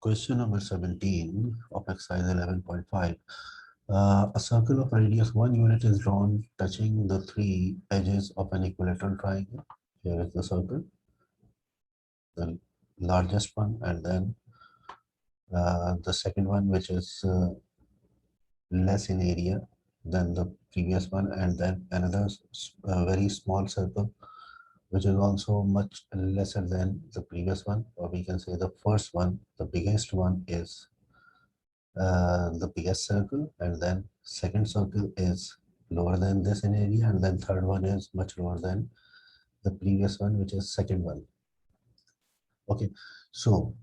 Question number 17 of exercise 11.5. A circle of radius 1 unit is drawn touching the three edges of an equilateral triangle. Here is the circle, the largest one, and then the second one, which is less in area than the previous one, and then another very small circle, which is also much lesser than the previous one, or we can say the first one, the biggest one is the biggest circle, and then second circle is lower than this in area, and then third one is much lower than the previous one, which is second one. Okay, so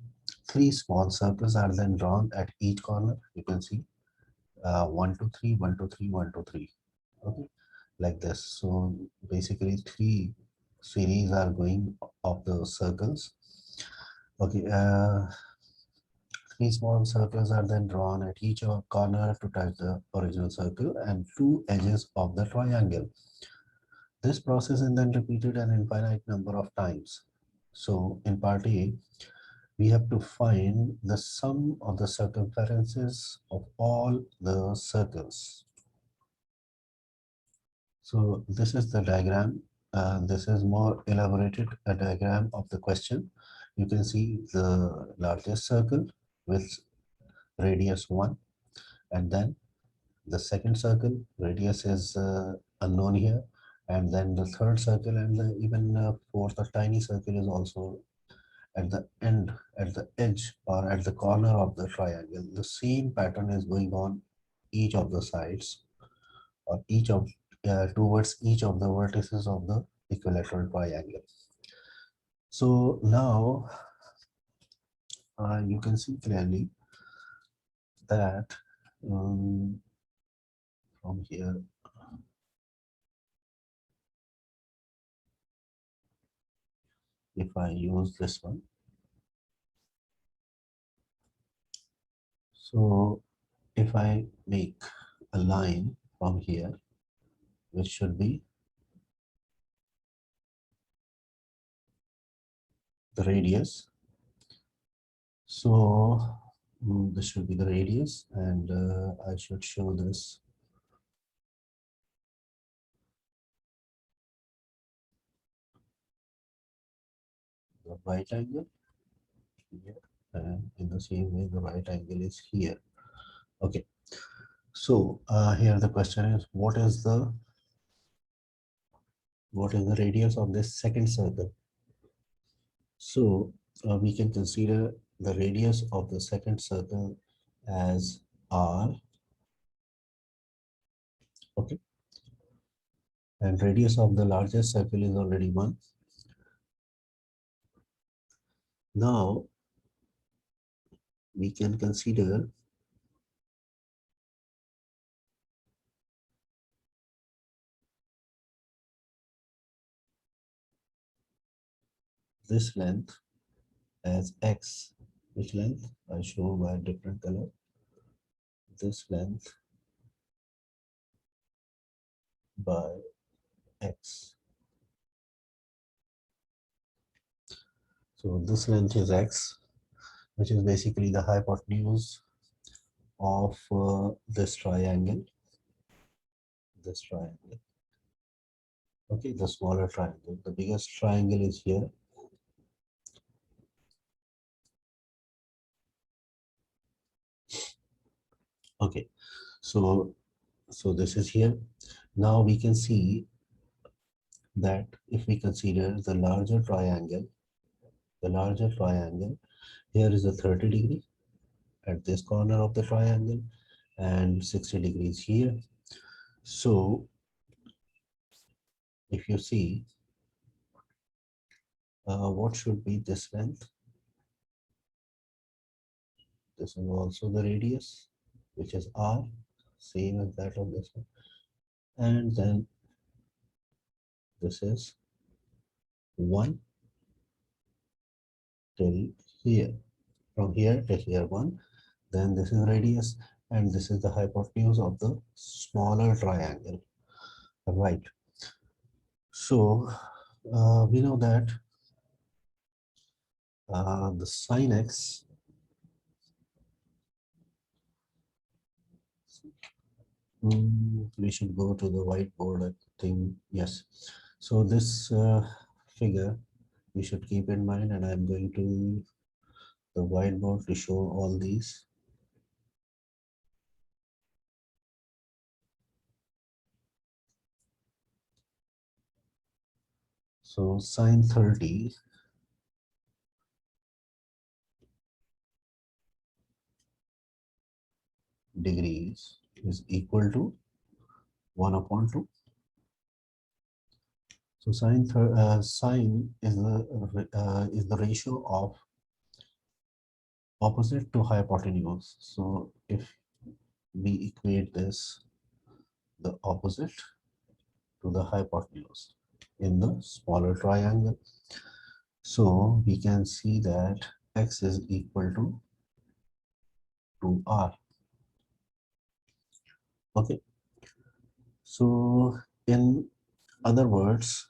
three small circles are then drawn at each corner. You can see 1 2 3 1 2 3 1 2 3. Okay, like this. So basically three series are going of the circles. Okay, three small circles are then drawn at each corner to touch the original circle and two edges of the triangle. This process is then repeated an infinite number of times. So in part A, we have to find the sum of the circumferences of all the circles. So this is the diagram. This is more elaborated a diagram of the question. You can see the largest circle with radius 1, and then the second circle radius is unknown here, and then the third circle, and the even fourth or tiny circle is also at the end, at the edge or at the corner of the triangle. The same pattern is going on each of the sides or each of towards each of the vertices of the equilateral triangle. So now you can see clearly that from here, if I use this one, so if I make a line from here, which should be the radius, so this should be the radius, and I should show this the right angle here, and in the same way the right angle is here. Okay, so here the question is, what is the radius of this second circle? So we can consider the radius of the second circle as r. Okay, and radius of the largest circle is already 1. Now we can consider this length as x. Which length? I show by different color. This length by x. So this length is x, which is basically the hypotenuse of this triangle. This triangle. Okay, the smaller triangle. The biggest triangle is here. Okay, so this is here. Now we can see that if we consider the larger triangle, here is a 30 degree at this corner of the triangle and 60 degrees here. So if you see, what should be this length? This is also the radius, which is r, same as that of this one. And then this is 1 till here. From here till here 1. Then this is radius, and this is the hypotenuse of the smaller triangle. Right. So we know that the sine x We should go to the whiteboard, I think. Yes. So this figure you should keep in mind, and I'm going to the whiteboard to show all these. So sine 30 degrees is equal to 1 upon 2. So sine is the ratio of opposite to hypotenuse. So if we equate this, the opposite to the hypotenuse in the smaller triangle, so we can see that x is equal to 2r. Okay. So in other words,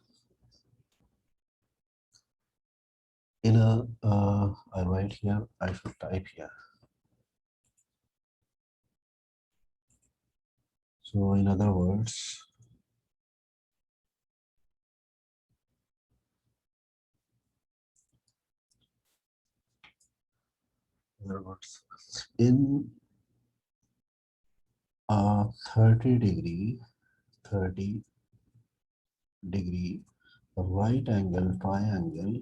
in a I write here, I should type here. So in other words, in a 30 degree right angle triangle,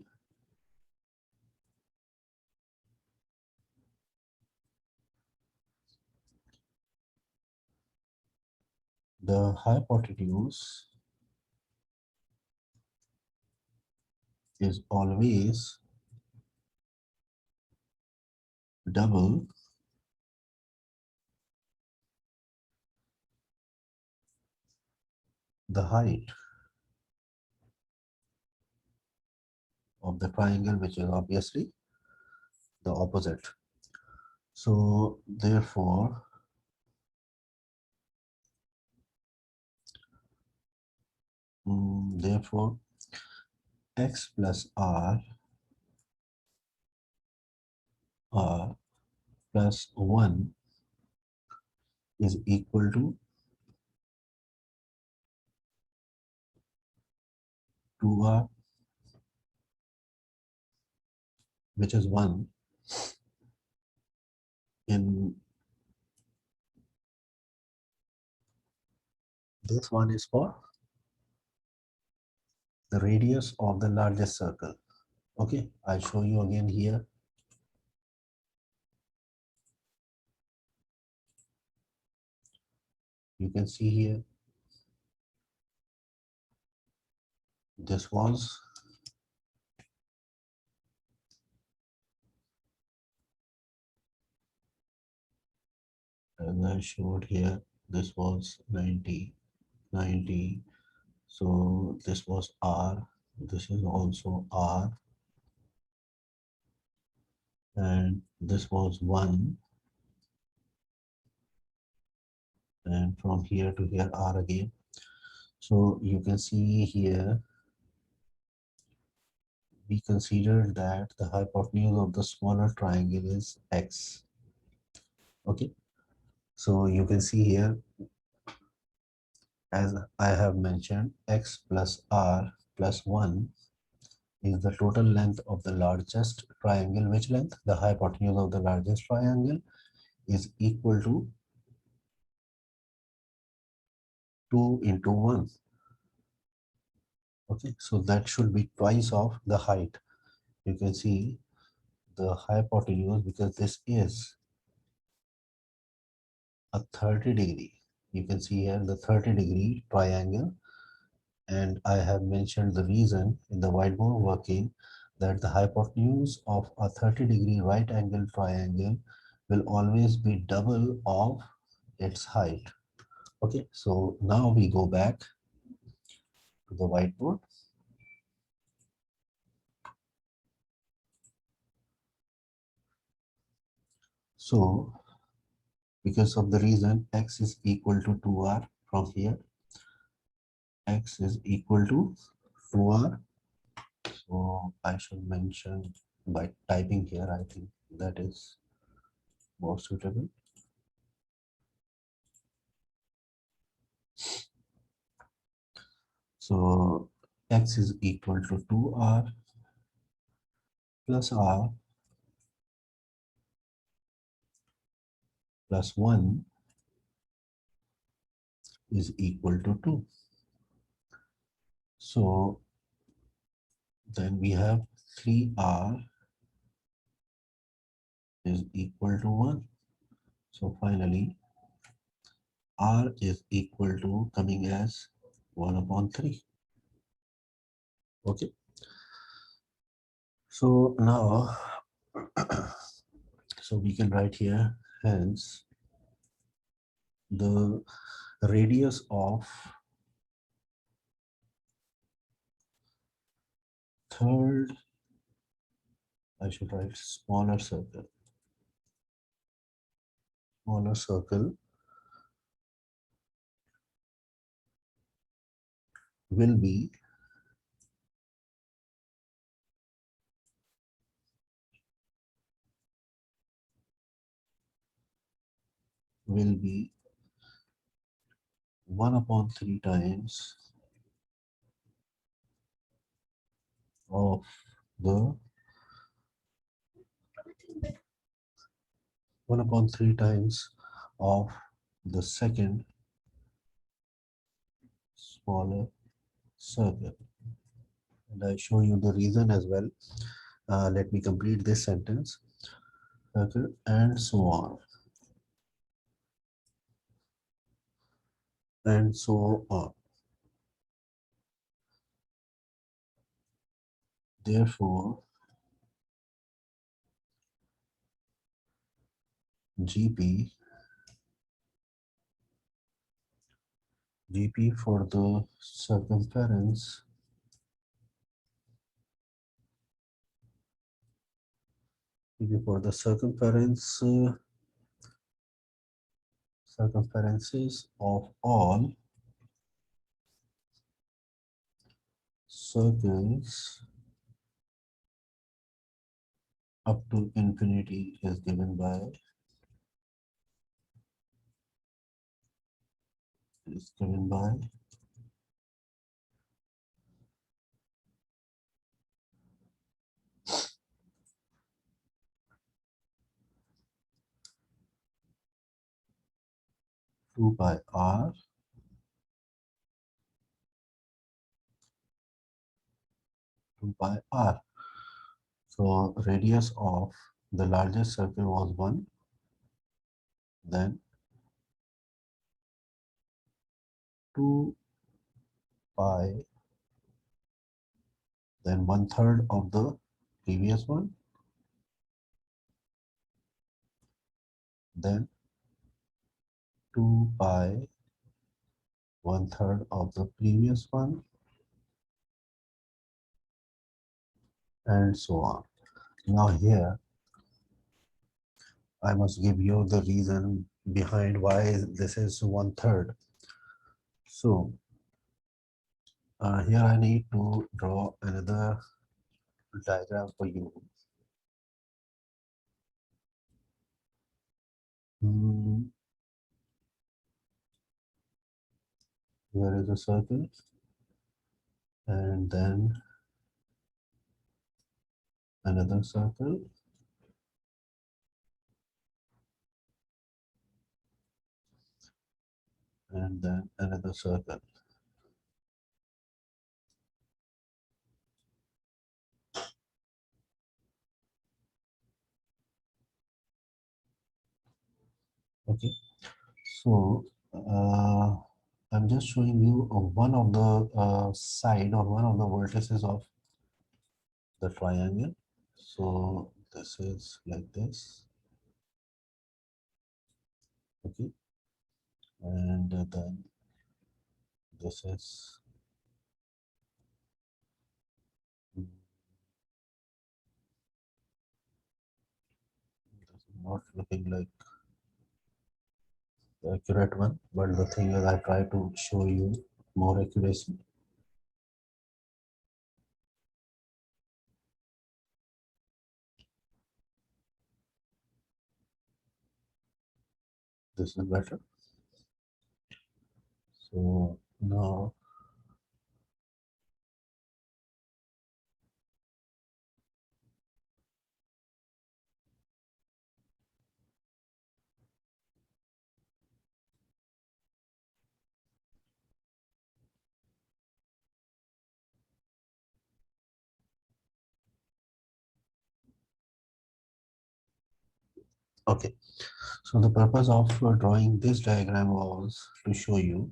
the hypotenuse is always double the height of the triangle, which is obviously the opposite. So therefore, therefore x plus r plus 1 is equal to 2r, which is 1 in this one is for the radius of the largest circle. Okay, I'll show you again here. You can see here, this was as I showed here, this was 90, 90. So this was R, this is also R, and this was 1, and from here to here R again. So you can see here, we consider that the hypotenuse of the smaller triangle is X. Okay, so you can see here, as I have mentioned, X plus R plus 1 is the total length of the largest triangle. Which length? The hypotenuse of the largest triangle is equal to 2 into 1. Okay, so that should be twice of the height. You can see the hypotenuse, because this is a 30 degree. You can see here the 30-degree triangle, and I have mentioned the reason in the whiteboard working that the hypotenuse of a 30-degree right angle triangle will always be double of its height. Okay, so now we go back to the whiteboard. So because of the reason x is equal to 2r, from here x is equal to 2r, so I should mention by typing here, I think that is more suitable. So x is equal to 2r plus r plus 1 is equal to 2. So then we have 3r is equal to 1. So finally, r is equal to coming as 1 upon 3. Okay. So now, so we can write here, hence, the radius of third, I should write smaller circle will be will be 1 upon 3 times of the 1 upon 3 times of the second smaller circle. And I show you the reason as well. Let me complete this sentence. Circle and so on. And so on. Therefore, GP for the circumference circumferences of all circles up to infinity is given by 2 by r 2 by r. So radius of the largest circle was 1, then 2 pi, then 1/3 of the previous one, then 2 pi 1/3 of the previous one, and so on. Now here I must give you the reason behind why this is 1/3. So here I need to draw another diagram for you. Here is a circle, and then another circle, and then another circle. Okay, so I'm just showing you one of the side or one of the vertices of the triangle. So this is like this. Okay, and then this is not looking like the accurate one, but the thing is I try to show you more accuracy. This is better. So now Okay, so the purpose of drawing this diagram was to show you,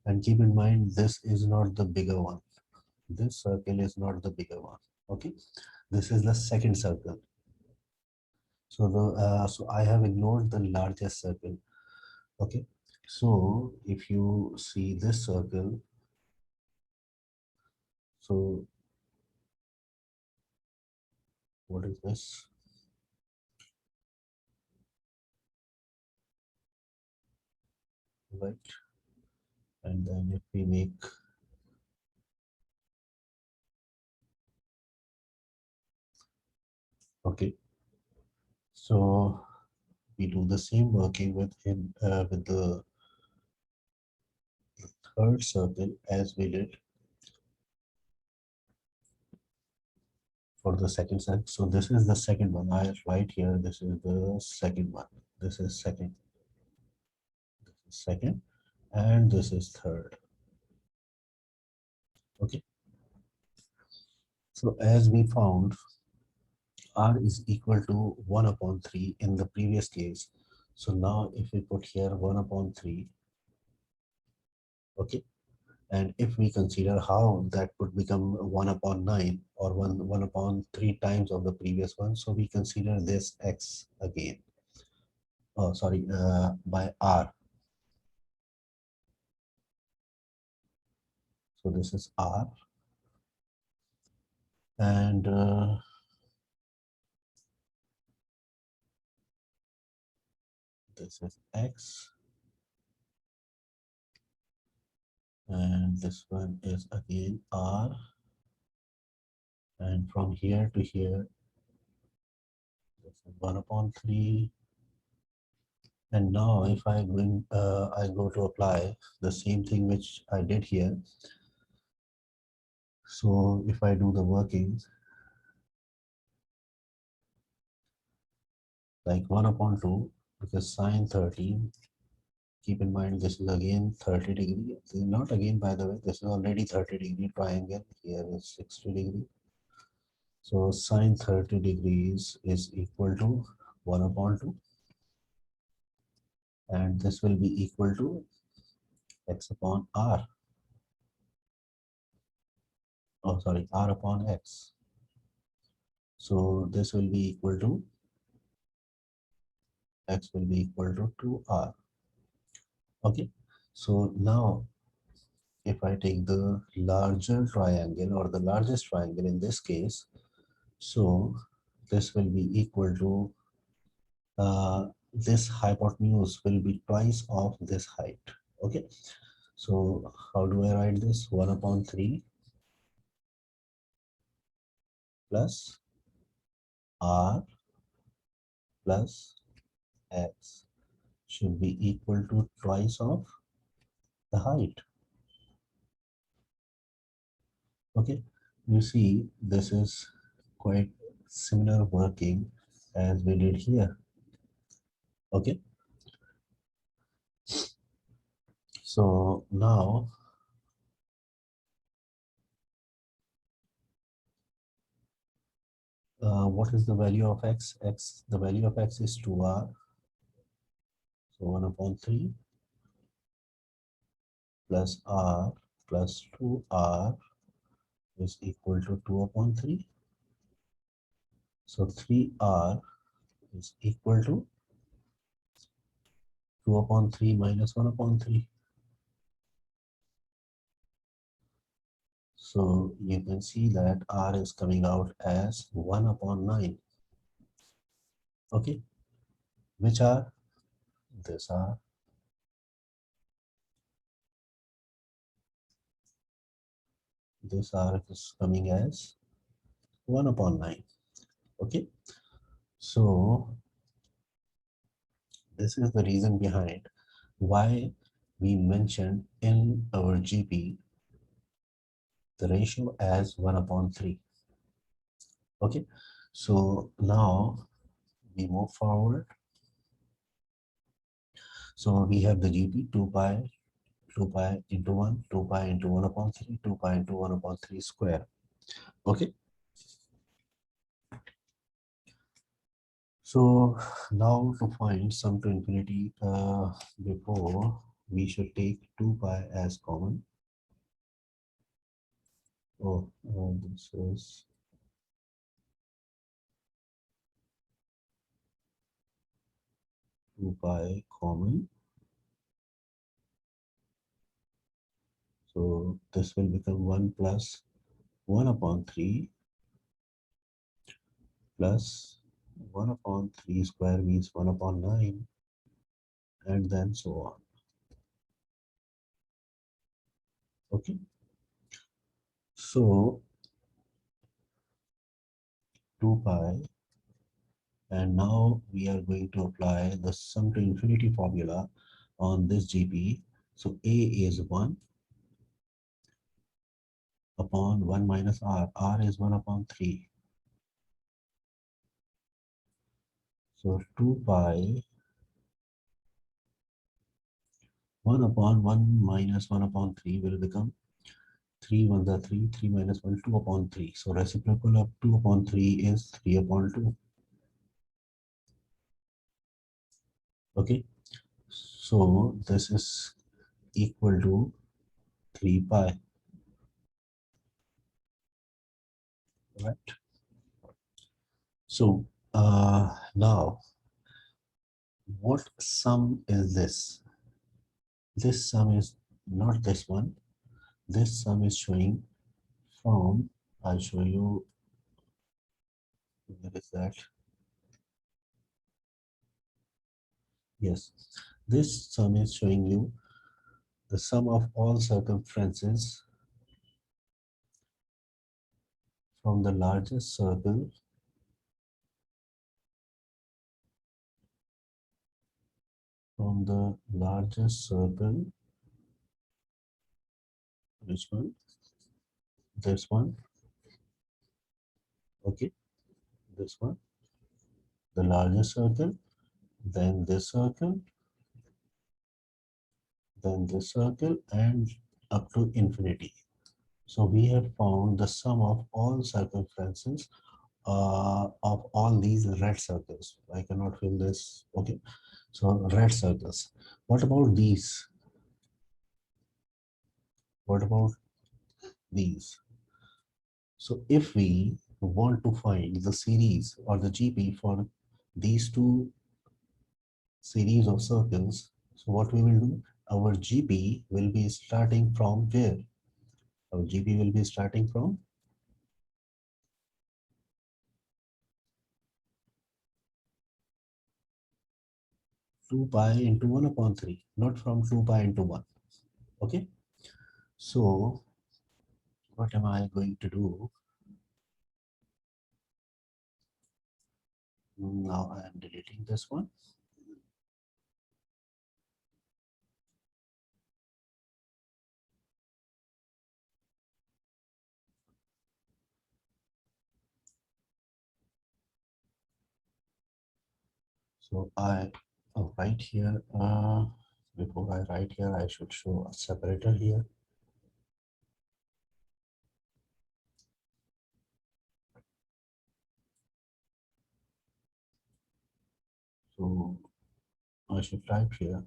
and keep in mind this is not the bigger one. This circle is not the bigger one. Okay, this is the second circle. So so I have ignored the largest circle. Okay, so if you see this circle, so what is this? Right, and then if we make, okay, so we do the same working with him with the third circle as we did for the second circle. So this is the second one. I write here, this is the second one. This is second, this is second, and this is third. Okay, so as we found, r is equal to 1 upon 3 in the previous case. So now if we put here 1 upon 3, okay, and if we consider how that would become 1 upon 9 or 1 upon 3 times of the previous one, so we consider this x again. Oh, sorry, by r. So this is r, and this is x, and this one is again r, and from here to here, this is 1 upon 3. And now if I go to apply the same thing which I did here. So if I do the workings, like 1 upon 2, because sine 13, keep in mind this is again 30 degree. This is not again, by the way, this is already 30 degree triangle. Here is 60 degree. So sine 30 degrees is equal to 1 upon 2. And this will be equal to x upon r. Oh, sorry, r upon x. So this will be equal to, x will be equal to 2r. Okay, so now if I take the larger triangle or the largest triangle in this case, so this will be equal to this hypotenuse will be twice of this height. Okay, so how do I write this? 1 upon 3 plus r plus x should be equal to twice of the height. Okay, you see this is quite similar working as we did here. Okay, so now what is the value of x? The value of x is 2r. So 1 upon 3 plus r plus 2r is equal to 2 upon 3. So 3r is equal to 2 upon 3 minus 1 upon 3. So you can see that r is coming out as 1 upon 9. Okay, which are this r, this r is coming as 1 upon 9. Okay, so this is the reason behind why we mentioned in our GP the ratio as 1 upon 3. Okay, so now we move forward. So we have the GP 2 pi into 1, 2 pi into 1 upon 3, 2 pi into 1 upon 3 square. Okay, So now to find sum to infinity, before we should take 2 pi as common. Oh, this is 2 pi common. So this will become 1 plus 1 upon 3 plus 1 upon 3 square means 1 upon 9, and then so on. Okay. So 2 pi, and now we are going to apply the sum to infinity formula on this GP. So A is 1 upon 1 minus R. R is 1 upon 3. So 2 pi 1 upon 1 minus 1 upon 3 will become 3 1 the 3, 3 minus 1, 2 upon 3. So reciprocal of 2 upon 3 is 3 upon 2. Okay. So this is equal to 3 pi. Right. So now what sum is this? This sum is not this one. This sum is showing from, I'll show you, where is that? Yes, this sum is showing you the sum of all circumferences from the largest circle which one? This one. Okay, this one, the largest circle, then this circle, then this circle, and up to infinity. So we have found the sum of all circumferences of all these red circles. I cannot fill this. Okay, so red circles. What about these? What about these? So if we want to find the series or the GP for these two series of circles, so what we will do? Our GP will be starting from where? Our GP will be starting from 2 pi into 1 upon 3, not from 2 pi into 1. Okay. So what am I going to do? Now I am deleting this one. So I write here, before I write here, I should show a separator here. So I should type here.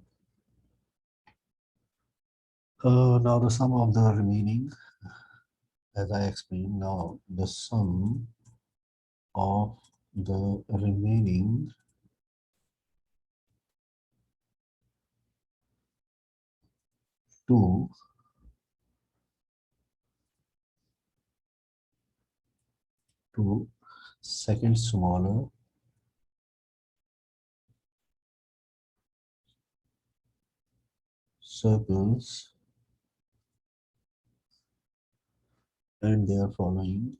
Now the sum of the remaining, as I explained, now the sum of the remaining two second smaller circles and their following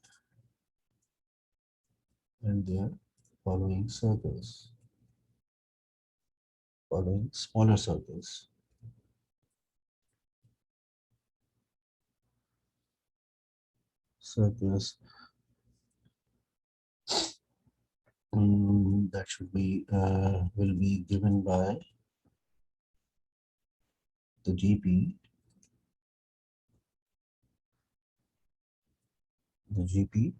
circles, following smaller circles. Circles that should be will be given by the GP, the GP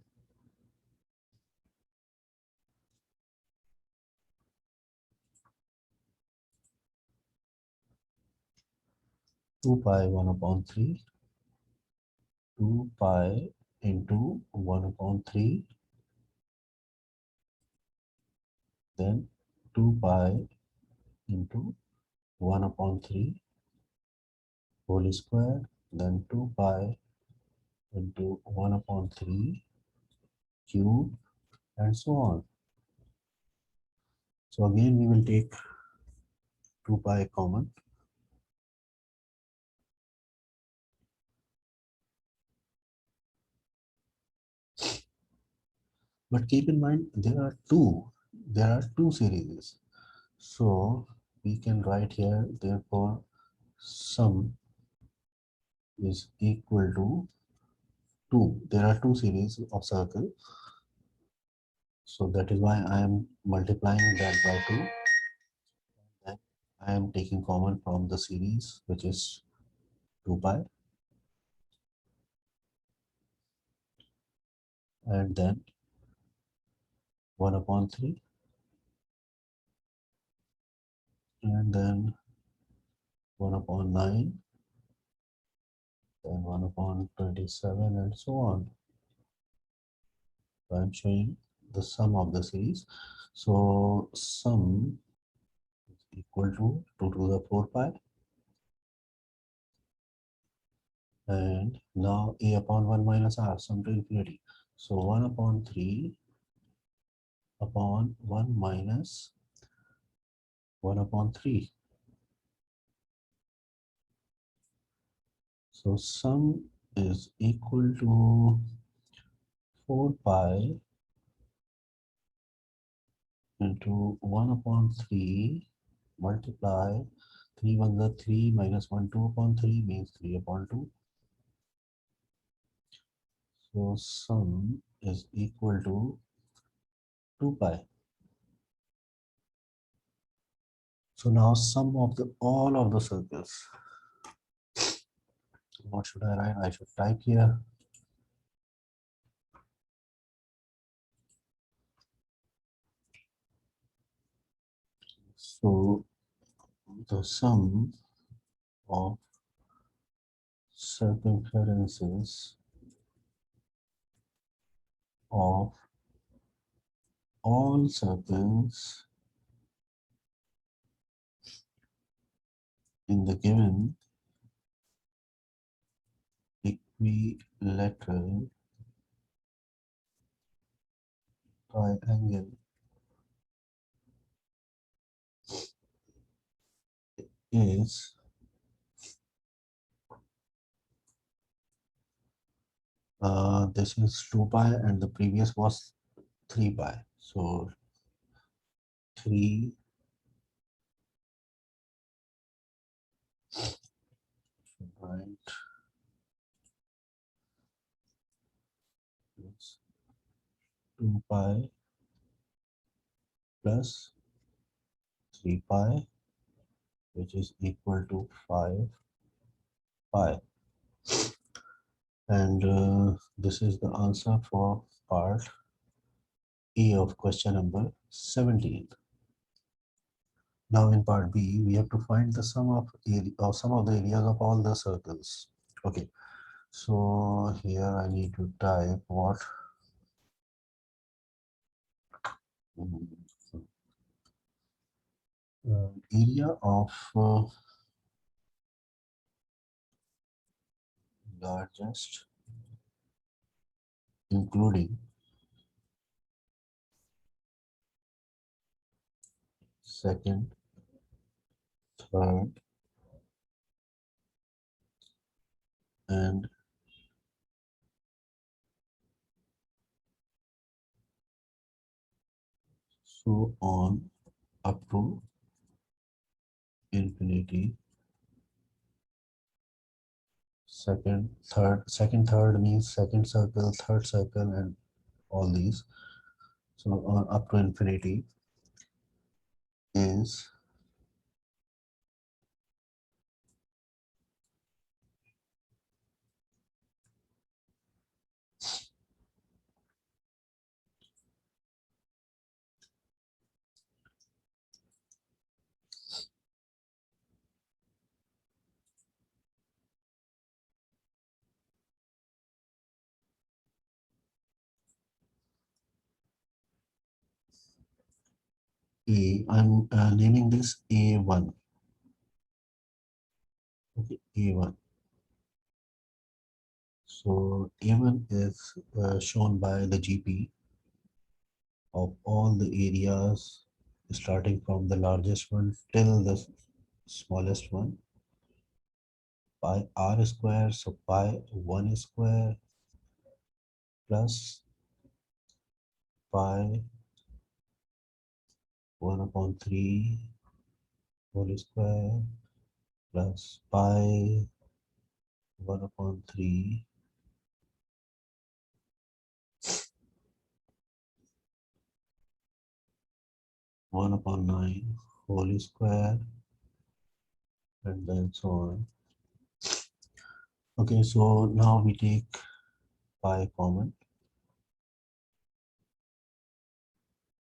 2 pi 1 upon 3, 2 pi into 1 upon 3, then 2 pi into 1 upon 3 whole square, then 2 pi into 1 upon 3 cube, and so on. So again we will take 2 pi common, but keep in mind there are two series. So we can write here, therefore sum is equal to 2. There are two series of circle, so that is why I am multiplying that by 2. Then I am taking common from the series, which is 2 pi, and then 1 upon 3, and then 1 upon 9, then 1 upon 27, and so on. So I'm showing the sum of the series. So sum is equal to 2 to the 4 pi, and now a upon 1 minus r, sum to infinity. So 1 upon 3 upon 1 minus 1 upon 3. So sum is equal to 4 pi into 1 upon 3 multiply 3 1 the 3 minus 1 2 upon 3 means 3 upon 2. So sum is equal to 2 pi. So now sum of the all of the circles. What should I write? I should type here. So the sum of circumferences of all circles in the given equilateral triangle is this is 2 pi and the previous was 3 pi. So 3 right is 2 pi plus 3 pi, which is equal to 5 pi. And this is the answer for part E of question number 17. Now in part B, we have to find the sum of sum of the areas of all the circles. Okay, so here I need to type what area of largest including second, third, and so on up to infinity. Second, third means second circle, third circle, and all these. So on up to infinity is I'm naming this A1. Okay, A1. So A1 is shown by the GP of all the areas starting from the largest one till the smallest one, pi r square, so pi 1 square plus pi 1 upon 3 whole square plus pi 1 upon 3 1 upon 9 whole square, and then so on. Okay, so now we take pi common.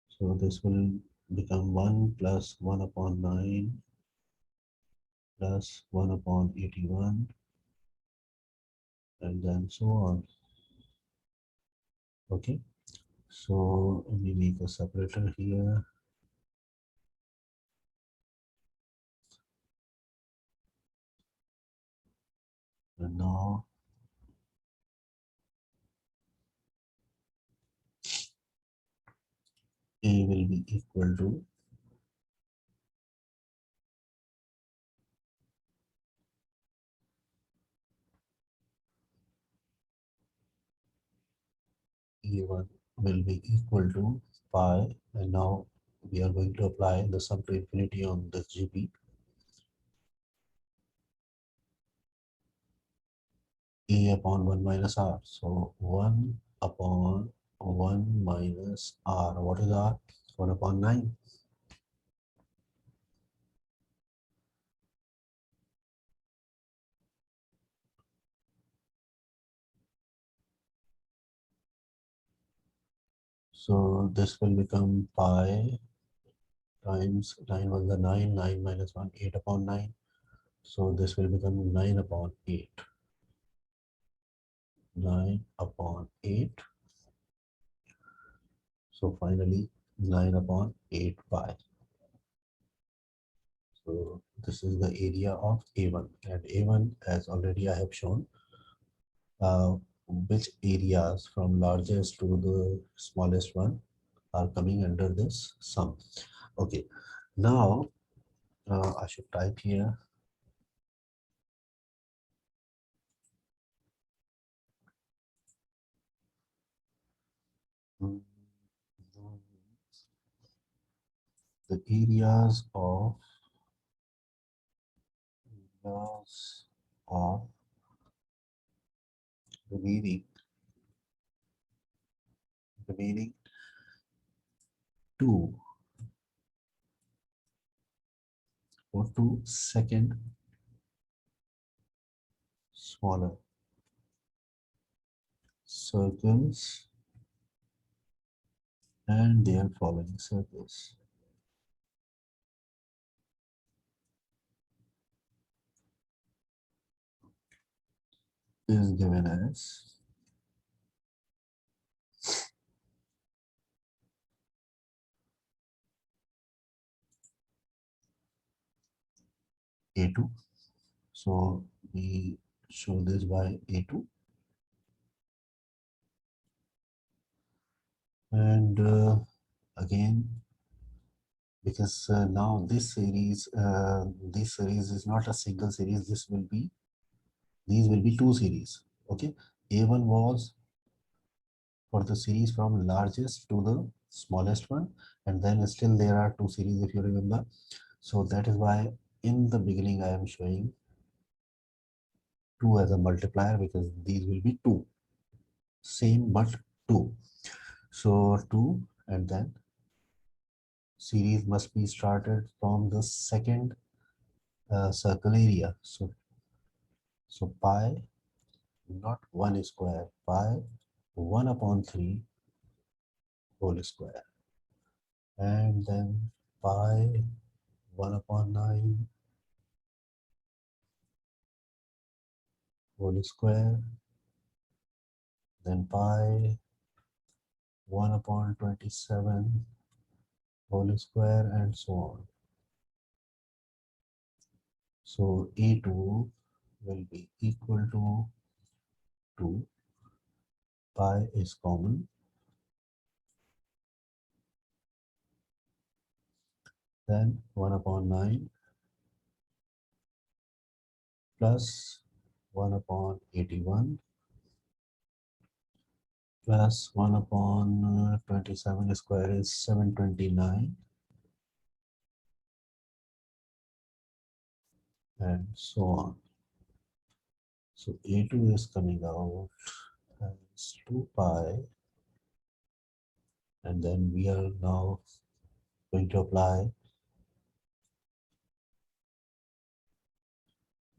So this will become 1 plus 1 upon 9 plus 1 upon 81, and then so on. Okay, so we make a separator here, and now A will be equal to A1 will be equal to pi, and now we are going to apply the sum to infinity on this GP. A upon 1 minus r. So 1 upon 1 minus r. What is r? 1 upon 9. So this will become pi times 9 was the 9, 9 minus 1, 8 upon 9. So this will become 9 upon 8. 9 upon 8. So finally 9 upon 8 pi. So this is the area of A1, and A1, as already I have shown, which areas from largest to the smallest one are coming under this sum. Okay, now I should type here mm, the areas of remaining remaining two or two second smaller circles and their following circles is given as A2. So we show this by A2, and again, because now this series is not a single series. These will be two series. Okay, A1 was for the series from largest to the smallest one, and then still there are two series if you remember. So that is why in the beginning I am showing 2 as a multiplier, because these will be 2, same but 2. So 2, and then series must be started from the second circle area. So pi, not 1 square, pi 1 upon 3 whole square, and then pi 1 upon 9 whole square, then pi 1 upon 27 whole square and so on. So A2 will be equal to 2, pi is common, then 1 upon 9 plus 1 upon 81 plus 1 upon 27 square is 729 and so on. So A2 is coming out as 2 pi, and then we are now going to apply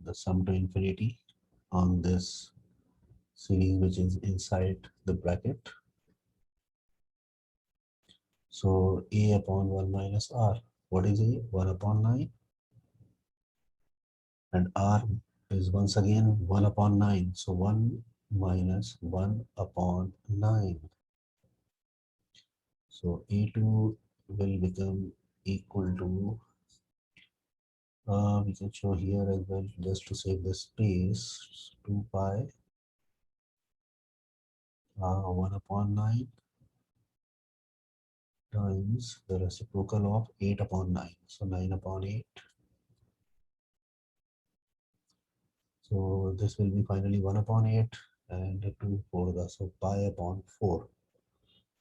the sum to infinity on this series which is inside the bracket. So A upon 1 minus R. What is A? 1 upon 9. And R is once again 1 upon 9. So 1 minus 1 upon 9. So A2 will become equal to, we can show here as well just to save the space, 2 pi 1 upon 9 times the reciprocal of 8 upon 9. So 9 upon 8. So this will be finally 1 upon 8 and 2 4 the, so pi upon 4.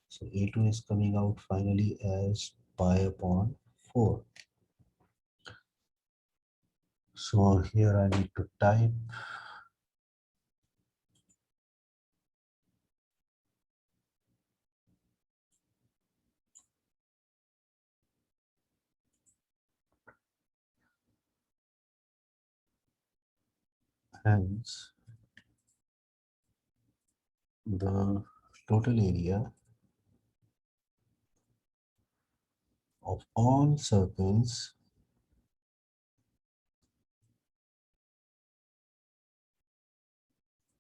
So A2 is coming out finally as pi upon 4. So here I need to type hence the total area of all circles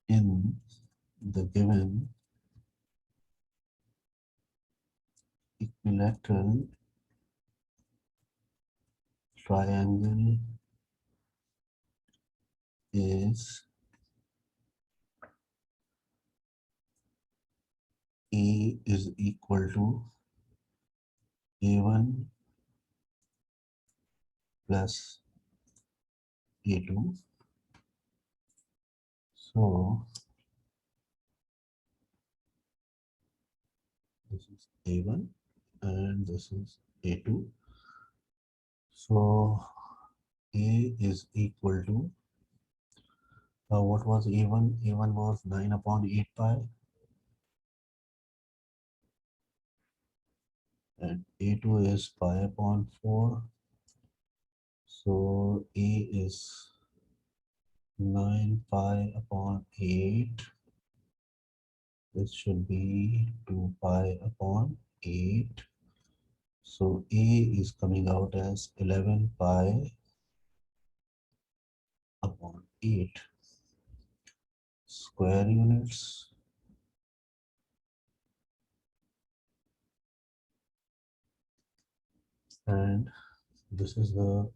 in the given equilateral triangle is A is equal to A1 plus A2. So this is A1 and this is A2. So A is equal to, what was A1? A1 was 9 upon 8 pi and A2 is pi upon 4. So A is 9 pi upon 8. This should be 2 pi upon 8. So A is coming out as 11 pi upon 8 square units. And this is the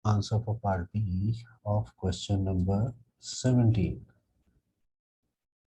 answer for part B of question number 17.